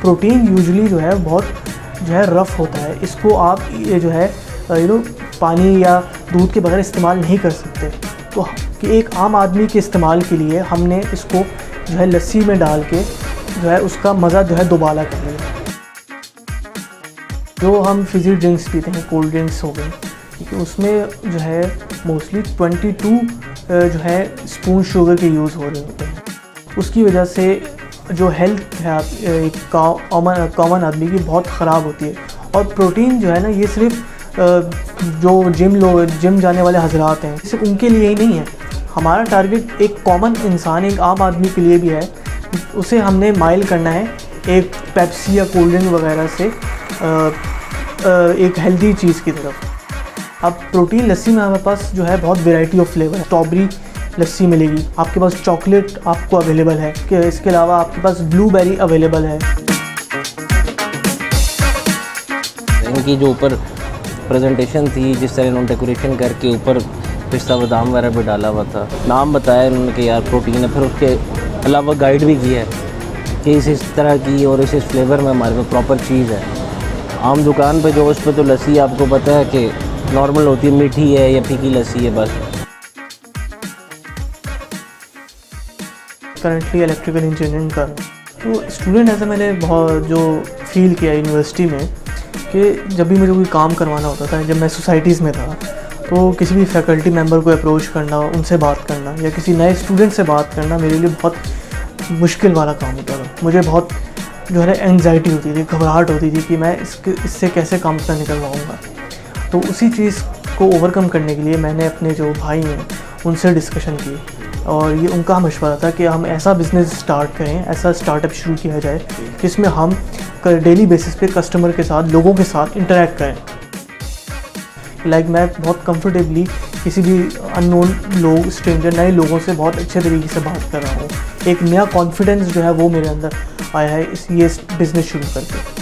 Protein usually जो है बहुत जो है रफ़ होता है, इसको आप ये जो है पानी या दूध के बगैर इस्तेमाल नहीं कर सकते। तो कि एक आम आदमी के इस्तेमाल के लिए हमने इसको जो है लस्सी में डाल के जो है उसका मज़ा जो है दोबारा कर लिया। जो हम फिज़ी ड्रिंक्स पीते हैं, कोल्ड ड्रिंक्स हो गई, ठीक है, उसमें जो है मोस्टली 22 जो है स्पून शुगर के यूज़ हो रहे होते हैं। उसकी वजह से जो हेल्थ है एक कॉमन आदमी की बहुत ख़राब होती है। और प्रोटीन जो है ना, ये सिर्फ जो जिम जाने वाले हजरात हैं सिर्फ उनके लिए ही नहीं है। हमारा टारगेट एक कॉमन इंसान, एक आम आदमी के लिए भी है। उसे हमने माइल करना है एक पेप्सी या कोल्ड ड्रिंक वगैरह से एक हेल्दी चीज़ की तरफ। अब प्रोटीन लस्सी में हमारे पास जो है बहुत वैरायटी ऑफ फ्लेवर है। स्ट्रॉबेरी लस्सी मिलेगी, आपके पास चॉकलेट आपको अवेलेबल है, इसके अलावा आपके पास ब्लूबेरी अवेलेबल है। इनकी जो ऊपर प्रेजेंटेशन थी, जिस तरह इन्होंने डेकोरेशन करके ऊपर पिस्ता बादाम वगैरह भी डाला हुआ था, नाम बताया इन्होंने कि यार प्रोटीन है, फिर उसके अलावा गाइड भी किया है कि इस तरह की और इस फ्लेवर में हमारे पास प्रॉपर चीज़ है। आम दुकान पे जो उस पर तो लस्सी आपको पता है कि नॉर्मल होती है, मीठी है या फीकी लस्सी है बस। करंटली इलेक्ट्रिकल इंजीनियरिंग कर रहा हूँ। तो स्टूडेंट ऐसा मैंने बहुत जो फील किया यूनिवर्सिटी में कि जब भी मुझे कोई काम करवाना होता था, जब मैं सोसाइटीज़ में था, तो किसी भी फैकल्टी मेंबर को अप्रोच करना, उनसे बात करना या किसी नए स्टूडेंट से बात करना मेरे लिए बहुत मुश्किल वाला काम होता था। मुझे बहुत जो है एंग्जाइटी होती थी, घबराहट होती थी कि मैं इससे कैसे काम अपना निकलवाऊँगा। तो उसी चीज़ को ओवरकम करने के लिए मैंने अपने जो भाई हैं उनसे डिस्कशन की और ये उनका मशवरा था कि हम ऐसा बिज़नेस स्टार्ट करें, ऐसा स्टार्टअप शुरू किया जाए जिसमें हम डेली बेसिस पे कस्टमर के साथ, लोगों के साथ इंटरेक्ट करें। मैं बहुत कंफर्टेबली किसी भी अननोन लोग, स्ट्रेंजर, नए लोगों से बहुत अच्छे तरीके से बात कर रहा हूँ। एक नया कॉन्फिडेंस जो है वो मेरे अंदर आया है ये बिज़नेस शुरू करके।